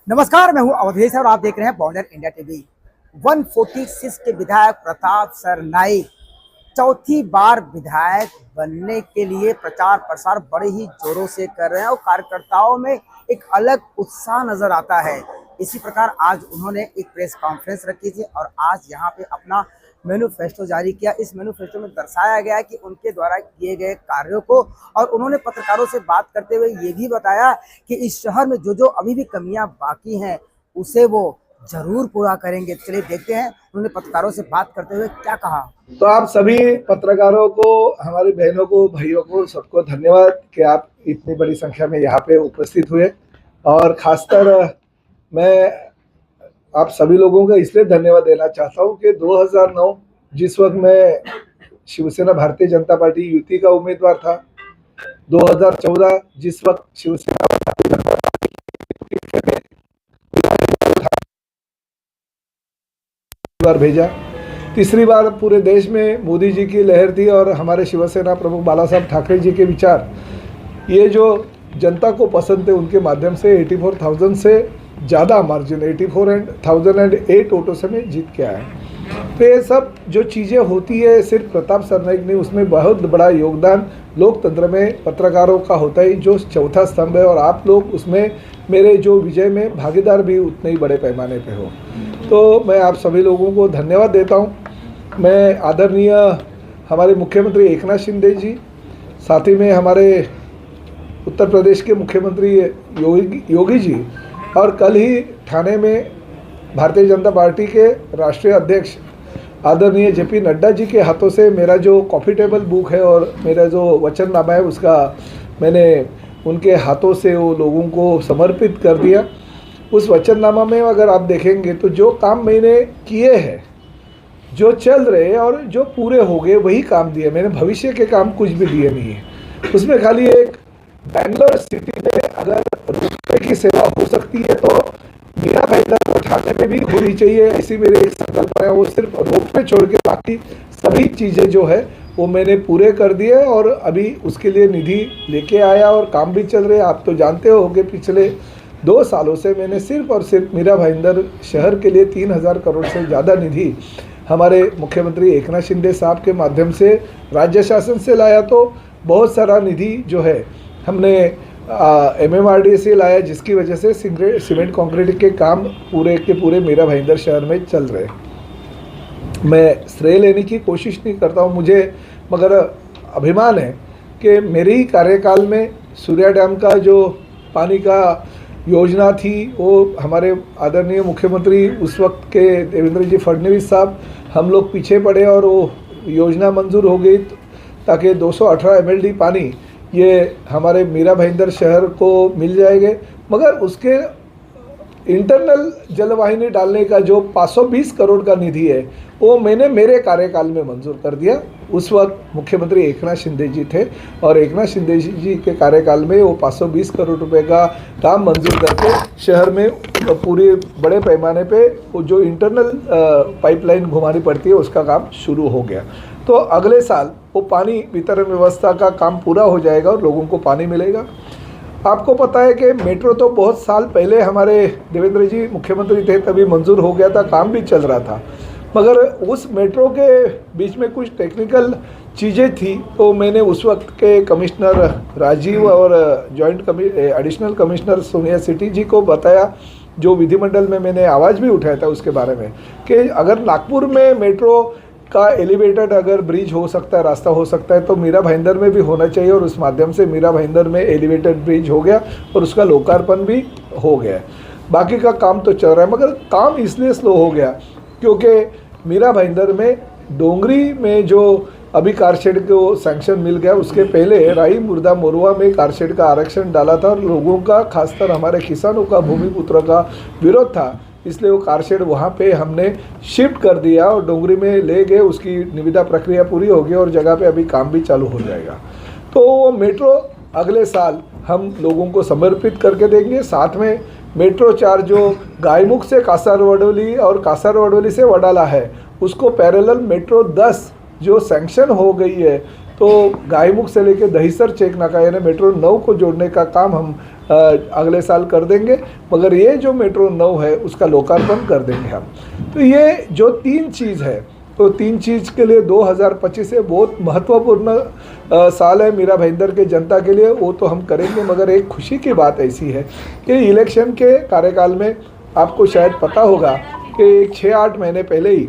नमस्कार, मैं हूं अवधेश और आप देख रहे हैं बॉर्डर इंडिया टीवी। 146 के विधायक प्रताप सरनाईक चौथी बार विधायक बनने के लिए प्रचार प्रसार बड़े ही जोरों से कर रहे हैं और कार्यकर्ताओं में एक अलग उत्साह नजर आता है। इसी प्रकार आज उन्होंने एक प्रेस कॉन्फ्रेंस रखी थी और आज यहाँ पे अपना मैनिफेस्टो जारी किया। इस मैनिफेस्टो में दर्शाया गया कि उनके द्वारा किए गए कार्यों को, और उन्होंने पत्रकारों से बात करते हुए ये भी बताया कि इस शहर में जो जो अभी भी कमियां बाकी हैं उसे वो जरूर पूरा करेंगे। चलिए देखते हैं उन्होंने पत्रकारों से बात करते हुए क्या कहा। तो आप सभी पत्रकारों को, हमारी बहनों को, भाइयों को, सबको धन्यवाद कि आप इतनी बड़ी संख्या में यहाँ पे उपस्थित हुए। और खासकर मैं आप सभी लोगों का इसलिए धन्यवाद देना चाहता हूँ कि 2009 जिस वक्त मैं शिवसेना भारतीय जनता पार्टी युति का उम्मीदवार था, 2014 जिस वक्त शिवसेना भारतीय जनता पार्टी बार भेजा, तीसरी बार पूरे देश में मोदी जी की लहर थी और हमारे शिवसेना प्रमुख बाला साहब ठाकरे जी के विचार, ये जो जनता को पसंद थे, उनके माध्यम से 84,000 से ज़्यादा मार्जिन 84,008 वोटों से मैं जीत के आया। तो ये सब जो चीज़ें होती है, सिर्फ प्रताप सरनाईक ने, उसमें बहुत बड़ा योगदान लोकतंत्र में पत्रकारों का होता है, जो चौथा स्तंभ है। और आप लोग उसमें मेरे जो विजय में भागीदार भी उतने ही बड़े पैमाने पे हो। तो मैं आप सभी लोगों को धन्यवाद देता हूँ। मैं आदरणीय हमारे मुख्यमंत्री एकनाथ शिंदे जी, साथ ही में हमारे उत्तर प्रदेश के मुख्यमंत्री योगी जी, और कल ही ठाणे में भारतीय जनता पार्टी के राष्ट्रीय अध्यक्ष आदरणीय जेपी नड्डा जी के हाथों से मेरा जो कॉफ़ी टेबल बुक है और मेरा जो वचननामा है, उसका मैंने उनके हाथों से वो लोगों को समर्पित कर दिया। उस वचननामा में अगर आप देखेंगे तो जो काम मैंने किए हैं, जो चल रहे और जो पूरे हो गए, वही काम दिए। मैंने भविष्य के काम कुछ भी दिए नहीं है। उसमें खाली एक बैंगलोर सिटी में अगर रोपवे की सेवा हो सकती है तो मीरा भाईंदर को ठाणे में भी होनी चाहिए, ऐसी मेरे एक संकल्प है। वो सिर्फ रोपवे छोड़ के बाकी सभी चीज़ें जो है वो मैंने पूरे कर दिए और अभी उसके लिए निधि लेके आया और काम भी चल रहे हैं। आप तो जानते हो कि पिछले 2 सालों से मैंने सिर्फ और सिर्फ मीरा भाईंदर शहर के लिए 3,000 करोड़ से ज़्यादा निधि हमारे मुख्यमंत्री एकनाथ शिंदे साहब के माध्यम से राज्य शासन से लाया। तो बहुत सारा निधि जो है हमने MMRDA से लाया, जिसकी वजह से सीमेंट कंक्रीट के काम पूरे के पूरे मीरा भाईंदर शहर में चल रहे। मैं श्रेय लेने की कोशिश नहीं करता हूँ, मुझे मगर अभिमान है कि मेरे ही कार्यकाल में सूर्या डैम का जो पानी का योजना थी, वो हमारे आदरणीय मुख्यमंत्री उस वक्त के देवेंद्र जी फडणवीस साहब, हम लोग पीछे पड़े और वो योजना मंजूर हो गई ताकि 218 MLD पानी ये हमारे मीरा भाईंदर शहर को मिल जाएंगे। मगर उसके इंटरनल जलवाहिनी डालने का जो 520 करोड़ का निधि है, वो मैंने मेरे कार्यकाल में मंजूर कर दिया। उस वक्त मुख्यमंत्री एकनाथ शिंदे जी थे और एकनाथ शिंदे जी के कार्यकाल में वो 520 करोड़ रुपए का काम मंजूर करके शहर में पूरे बड़े पैमाने पे वो जो इंटरनल पाइपलाइन घुमानी पड़ती है, उसका काम शुरू हो गया। तो अगले साल वो पानी वितरण व्यवस्था का काम पूरा हो जाएगा और लोगों को पानी मिलेगा। आपको पता है कि मेट्रो तो बहुत साल पहले हमारे देवेंद्र जी मुख्यमंत्री थे तभी मंजूर हो गया था, काम भी चल रहा था। मगर उस मेट्रो के बीच में कुछ टेक्निकल चीज़ें थी, तो मैंने उस वक्त के कमिश्नर राजीव और एडिशनल कमिश्नर सोनिया सिटी जी को बताया, जो विधिमंडल में मैंने आवाज़ भी उठाया था उसके बारे में, कि अगर नागपुर में मेट्रो का एलिवेटेड अगर ब्रिज हो सकता है, रास्ता हो सकता है, तो मीरा भाईंदर में भी होना चाहिए। और उस माध्यम से मीरा भाईंदर में एलिवेटेड ब्रिज हो गया और उसका लोकार्पण भी हो गया। बाकी का काम तो चल रहा है, मगर काम इसलिए स्लो हो गया क्योंकि मीरा भाईंदर में डोंगरी में जो अभी कारशेड को सैंक्शन मिल गया, उसके पहले राई मुर्दा मोरवा में कारशेड का आरक्षण डाला था और लोगों का, खासकर हमारे किसानों का, भूमिपुत्रों का विरोध था। इसलिए वो कारशेड वहाँ पे हमने शिफ्ट कर दिया और डोंगरी में ले गए। उसकी निविदा प्रक्रिया पूरी हो गई और जगह पे अभी काम भी चालू हो जाएगा। तो वो मेट्रो अगले साल हम लोगों को समर्पित करके देंगे। साथ में मेट्रो 4 जो गायमुख से कासारवडोली और कासारवडोली से वडाला है, उसको पैरेलल मेट्रो 10 जो सैंक्शन हो गई है, तो गायमुख से लेकर दहीसर चेक नाका यानी मेट्रो 9 को जोड़ने का काम हम अगले साल कर देंगे, मगर ये जो मेट्रो 9 है उसका लोकार्पण कर देंगे हम। तो ये जो 3 चीज़ है, तो 3 चीज़ के लिए 2025 से बहुत महत्वपूर्ण साल है मीरा भाईंदर के जनता के लिए, वो तो हम करेंगे। मगर एक खुशी की बात ऐसी है कि इलेक्शन के कार्यकाल में आपको शायद पता होगा कि 6-8 महीने पहले ही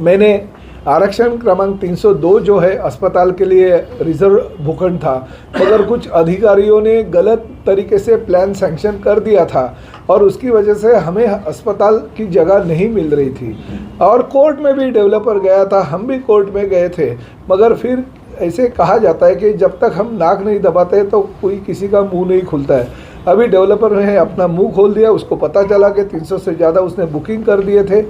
मैंने आरक्षण क्रमांक 302 जो है अस्पताल के लिए रिजर्व भूखंड था, मगर कुछ अधिकारियों ने गलत तरीके से प्लान सैंक्शन कर दिया था और उसकी वजह से हमें अस्पताल की जगह नहीं मिल रही थी और कोर्ट में भी डेवलपर गया था, हम भी कोर्ट में गए थे। मगर फिर ऐसे कहा जाता है कि जब तक हम नाक नहीं दबाते तो कोई किसी का मुंह नहीं खुलता है। अभी डेवलपर ने अपना मुंह खोल दिया, उसको पता चला कि 300 से ज़्यादा उसने बुकिंग कर दिए थे।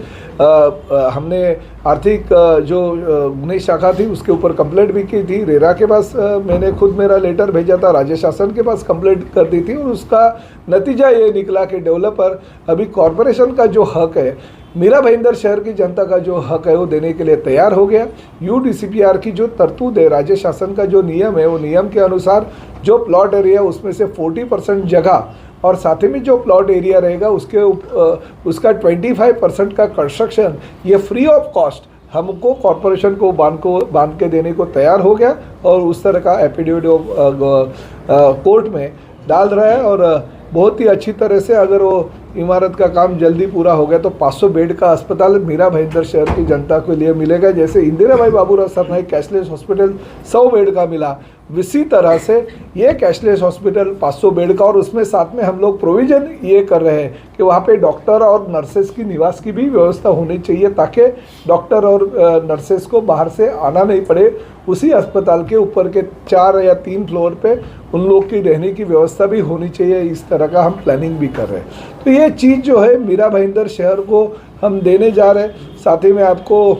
हमने आर्थिक जो गुनेश शाखा थी उसके ऊपर कंप्लेंट भी की थी, रेरा के पास मैंने खुद मेरा लेटर भेजा था, राज्य शासन के पास कंप्लेंट कर दी थी और उसका नतीजा ये निकला कि डेवलपर अभी कॉरपोरेशन का जो हक है, मीरा भाईंदर शहर की जनता का जो हक है वो देने के लिए तैयार हो गया। UDCPR की जो तरतूद है, राज्य शासन का जो नियम है, वो नियम के अनुसार जो प्लॉट एरिया उसमें से 40% जगह और साथ ही में जो प्लॉट एरिया रहेगा उसका 25% का कंस्ट्रक्शन ये फ्री ऑफ कॉस्ट हमको कॉरपोरेशन को बांध के देने को तैयार हो गया और उस तरह का एफिडेविट कोर्ट में डाल रहा है। और बहुत ही अच्छी तरह से अगर वो इमारत का काम जल्दी पूरा हो गया तो 500 बेड का अस्पताल मीरा भाईंदर शहर की जनता के लिए मिलेगा। जैसे Indirabai Baburao Sarnaik cashless hospital 100 bed का मिला, इसी तरह से ये कैशलेस हॉस्पिटल 500 बेड का, और उसमें साथ में हम लोग प्रोविज़न ये कर रहे हैं कि वहाँ पे डॉक्टर और नर्सेस की निवास की भी व्यवस्था होनी चाहिए ताकि डॉक्टर और नर्सेस को बाहर से आना नहीं पड़े। उसी अस्पताल के ऊपर के 4 या 3 फ्लोर पे उन लोग की रहने की व्यवस्था भी होनी चाहिए। इस तरह का हम प्लानिंग भी कर रहे हैं। तो ये चीज़ जो है मीरा भाईंदर शहर को हम देने जा रहे हैं। साथ ही में आपको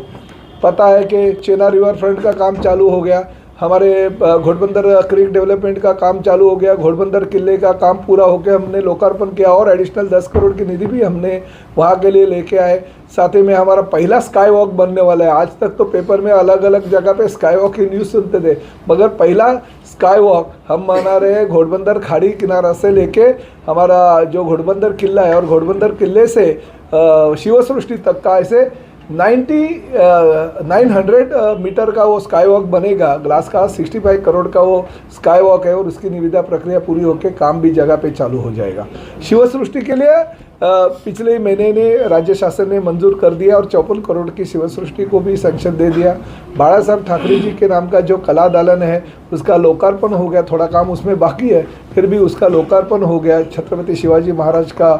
पता है कि चेना रिवर फ्रंट का काम चालू हो गया, हमारे घोड़बंदर क्रीक डेवलपमेंट का काम चालू हो गया, घोड़बंदर किले का काम पूरा होकर हमने लोकार्पण किया और एडिशनल 10 करोड़ की निधि भी हमने वहाँ के लिए लेके आए। साथ ही में हमारा पहला स्काई वॉक बनने वाला है। आज तक तो पेपर में अलग अलग जगह पे स्काई वॉक की न्यूज़ सुनते थे, मगर पहला स्काई वॉक हम मना रहे हैं घोड़बंदर खाड़ी किनारा से लेके हमारा जो घोड़बंदर किला है और घोड़बंदर किले से शिवसृष्टि तक का ऐसे 900 मीटर का वो स्काई वॉक बनेगा। ग्लास का 65 करोड़ का वो स्काई वॉक है और उसकी निविदा प्रक्रिया पूरी होकर काम भी जगह पे चालू हो जाएगा। शिवसृष्टि के लिए पिछले महीने ने राज्य शासन ने मंजूर कर दिया और 54 करोड़ की शिवसृष्टि को भी सैंक्शन दे दिया। बाला साहब ठाकरे जी के नाम का जो कला दालन है उसका लोकार्पण हो गया, थोड़ा काम उसमें बाकी है, फिर भी उसका लोकार्पण हो गया। छत्रपति शिवाजी महाराज का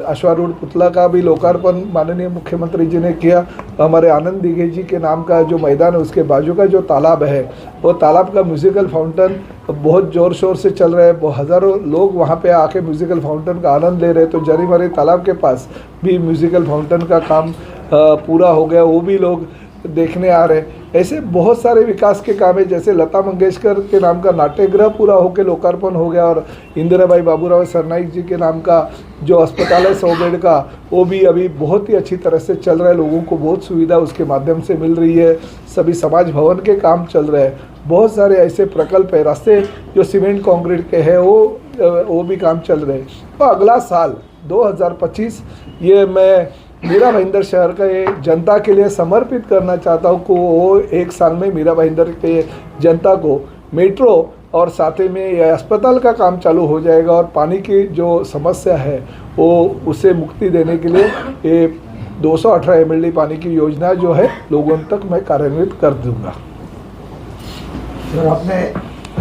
अश्वारूढ़ पुतला का भी लोकार्पण माननीय मुख्यमंत्री जी ने किया। हमारे आनंद दिघे जी के नाम का जो मैदान है उसके बाजू का जो तालाब है वो तालाब का म्यूजिकल फाउंटेन बहुत ज़ोर शोर से चल रहा है, हज़ारों लोग वहाँ पे आके म्यूजिकल फाउंटेन का आनंद ले रहे हैं। तो जरीमारी तालाब के पास भी म्यूजिकल फाउंटेन का काम पूरा हो गया, वो भी लोग देखने आ रहे हैं। ऐसे बहुत सारे विकास के काम है, जैसे लता मंगेशकर के नाम का नाट्यगृह पूरा होकर लोकार्पण हो गया और इंदिराबाई बाबूराव सरनाईक जी के नाम का जो अस्पताल है 100 बेड का वो भी अभी बहुत ही अच्छी तरह से चल रहा है। लोगों को बहुत सुविधा उसके माध्यम से मिल रही है। सभी समाज भवन के काम चल रहे हैं। बहुत सारे ऐसे प्रकल्प है, रास्ते जो सीमेंट कंक्रीट के हैं वो भी काम चल रहे हैं। तो अगला साल 2025 ये मैं मीरा भाईंदर शहर का ये जनता के लिए समर्पित करना चाहता हूँ कि वो एक साल में मीरा भाईंदर के जनता को मेट्रो और साथ ही में ये अस्पताल का काम चालू हो जाएगा और पानी की जो समस्या है वो उससे मुक्ति देने के लिए ये 218 MLD पानी की योजना जो है लोगों तक मैं कार्यान्वित कर दूंगा। आपने